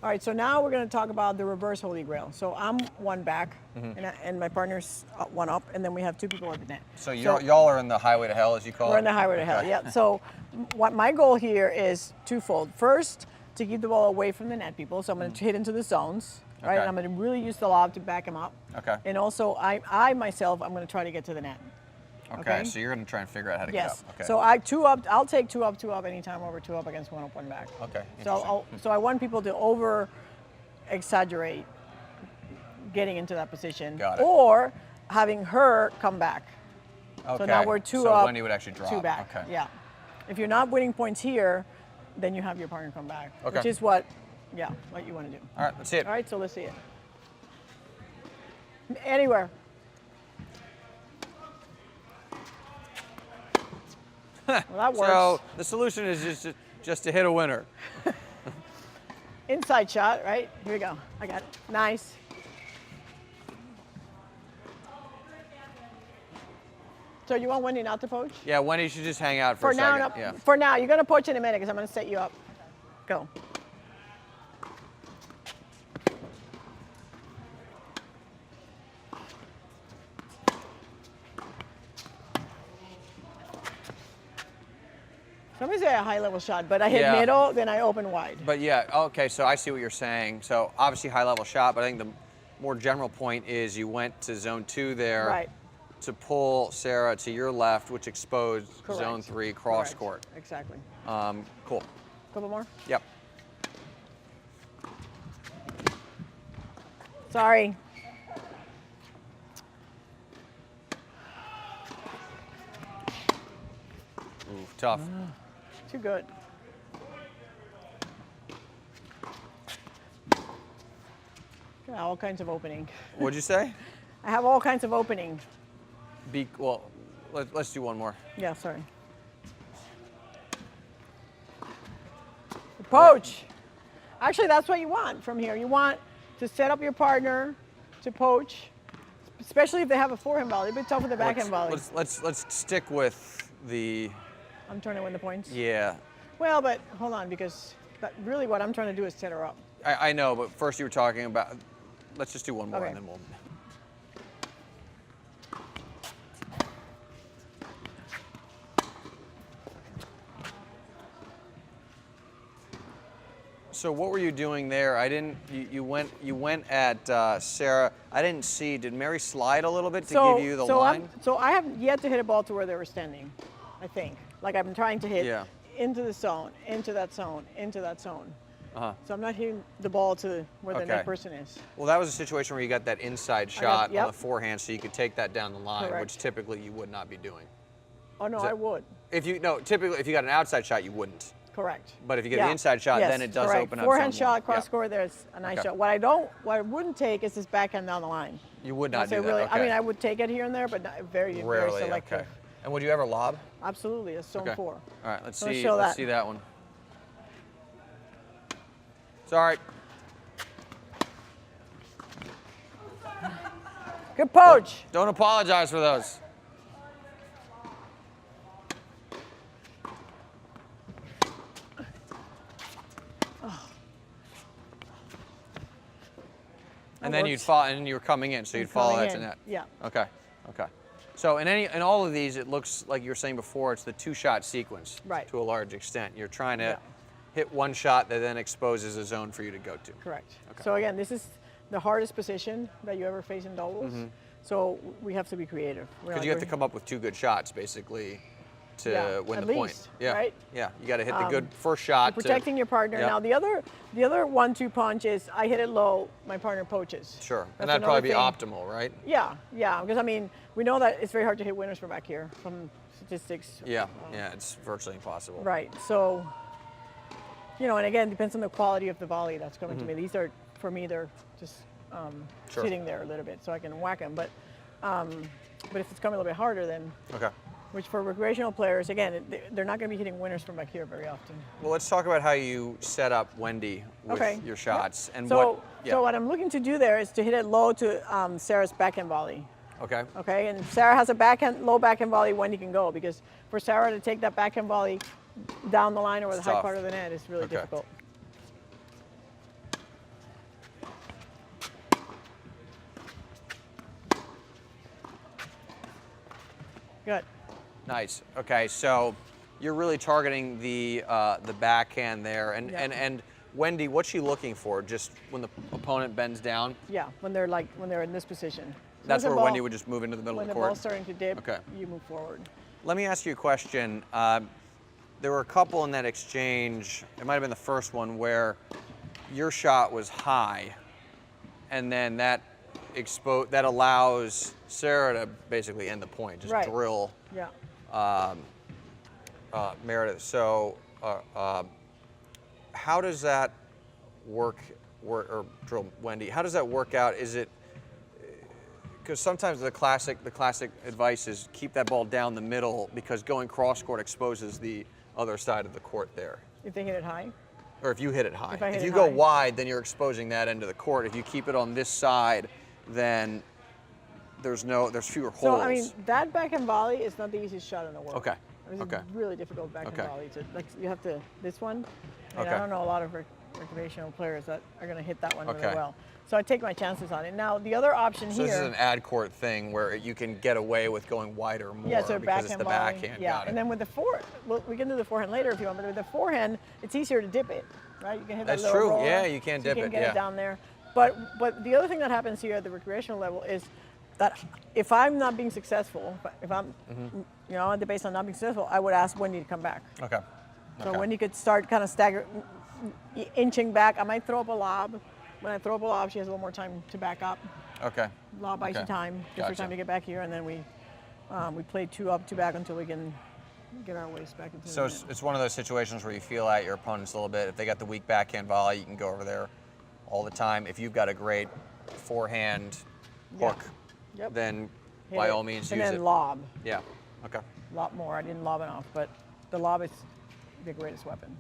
All right, so now we're going to talk about the reverse holy grail. So I'm one back, and my partner's one up, and then we have two people at the net. So y'all are in the highway to hell, as you call it? We're in the highway to hell, yeah. So what my goal here is twofold. First, to keep the ball away from the net people. So I'm going to hit into the zones, right? Okay. And I'm going to really use the lob to back him up. Okay. And also, I myself, I'm going to try to get to the net. Okay, so you're going to try and figure out how to get up. Okay. So I'll take two up anytime over two up against one up, one back. Okay. So I want people to over exaggerate getting into that position. Got it. Or having her come back. Okay. So now we're two so up. Wendy would actually drop. Two back. Okay. Yeah. If you're not winning points here, then you have your partner come back. Okay. Which is what you want to do. All right, let's see it. All right, so let's see it. Anywhere. Well, that works. So the solution is just to hit a winner. Inside shot, right? Here we go. I got it. Nice. So you want Wendy not to poach? Yeah, Wendy should just hang out for a now, second. Yeah. For now, you're going to poach in a minute because I'm going to set you up. Go. Somebody say a high level shot, but I hit middle, then I open wide. But yeah, okay, so I see what you're saying. So obviously high level shot, but I think the more general point is you went to zone 2 there. Right. To pull Sarah to your left, which exposed Correct. zone 3 cross Correct. court. Exactly. Cool. Couple more? Yep. Sorry. Ooh, tough. Too good. Got all kinds of opening. What'd you say? I have all kinds of opening. Well, let's do one more. Yeah, sorry. Poach. Actually, that's what you want from here. You want to set up your partner to poach, especially if they have a forehand volley. A bit tough with the backhand volley. Let's stick with the. I'm trying to win the points. Yeah. Well, but hold on, because really what I'm trying to do is set her up. I know, but first you were talking about. Let's just do one more, Okay. and then we'll. So what were you doing there? I didn't. You went at Sarah. I didn't see. Did Mary slide a little bit to give you the line? So I have yet to hit a ball to where they were standing. I think. Like I'm trying to hit into the zone, into that zone, into that zone. So I'm not hitting the ball to where the net person is. Well, that was a situation where you got that inside shot on the forehand, so you could take that down the line, which typically you would not be doing. Oh no, I would. Typically if you got an outside shot, you wouldn't. Correct. But if you get an inside shot, then it does open up. Forehand shot, cross court, there's a nice shot. What I wouldn't take is this backhand down the line. You would not do that. Really, okay. I mean, I would take it here and there, but not, very selective. Okay. And would you ever lob? Absolutely, it's zone 4. All right, let's so see that one. Sorry. Good poach. Don't apologize for those. And then you'd fall, and you were coming in, so you'd follow that to net. Yeah. Okay. Okay. So in all of these, it looks like you were saying before, it's the 2-shot sequence. Right. To a large extent, you're trying to hit one shot that then exposes a zone for you to go to. Correct. Okay. So again, this is the hardest position that you ever face in doubles. So we have to be creative. Because you have to come up with 2 good shots, basically, to win the point. Yeah. Right? Yeah. You got to hit the good first shot. Protecting your partner. Now the other 1-2 punch is I hit it low, my partner poaches. Sure. And that'd probably be optimal, right? Yeah. Yeah. Because I mean, we know that it's very hard to hit winners from back here from statistics. Yeah. Yeah. It's virtually impossible. Right. So, and again, depends on the quality of the volley that's coming to me. These are, for me, they're just sitting there a little bit, so I can whack them. But if it's coming a little bit harder, then which for recreational players, again, they're not going to be hitting winners from back here very often. Well, let's talk about how you set up Wendy with your shots and so what I'm looking to do there is to hit it low to Sarah's backhand volley. Okay. Okay, and Sarah has a low backhand volley. Wendy can go because for Sarah to take that backhand volley down the line or with the high part of the net is really difficult. Good. Nice. Okay, so you're really targeting the backhand there, and Yeah. and Wendy, what's she looking for? Just when the opponent bends down? Yeah, when they're in this position. So That's when the where Wendy ball- would just move into the middle When of the the court. ball's starting to dip, Okay. you move forward. Let me ask you a question. There were a couple in that exchange. It might have been the first one where your shot was high, and then that allows Sarah to basically end the point, just Right. drill Yeah. Meredith. So, how does that work? Or drill Wendy? How does that work out? Is it because sometimes the classic advice is keep that ball down the middle because going cross court exposes the other side of the court there. If they hit it high. Or if you hit it high. If I hit you it go high. wide, then you're exposing that end of the court. If you keep it on this side, then there's fewer holes. So I mean, that backhand volley is not the easiest shot in the world. Okay. It's Okay. a really difficult backhand Okay. volley. You have to this one. And Okay. I don't know a lot of recreational players that are going to hit that one Okay. really well. So I take my chances on it. Now the other option So here. this is an ad court thing where you can get away with going wider more Yeah, so because it's backhand the volley. backhand. Yeah, Got it. and then with the well, we can do the forehand later if you want, but with the forehand, it's easier to dip it, right? You can hit That's that little true. roller, Yeah, you can so dip you it, can get yeah. it down there. But the other thing that happens here at the recreational level is that if I'm not being successful, if I'm on the base on not being successful, I would ask Wendy to come back. Okay. So Okay. Wendy could start kind of inching back. I might throw up a lob. When I throw up a lob, she has a little more time to back up. Okay. Lob buys you Okay. time, gives her Gotcha. time to get back here, and then we play 2 up, 2 back until we can get our waist back into So the it's, net. it's one of those situations where you feel out your opponents a little bit. If they got the weak backhand volley, you can go over there all the time. If you've got a great forehand Yeah. hook, Yep. then Hit by it. all means and use then it. lob. Yeah. Okay. A lot more. I didn't lob enough, but the lob is the greatest weapon.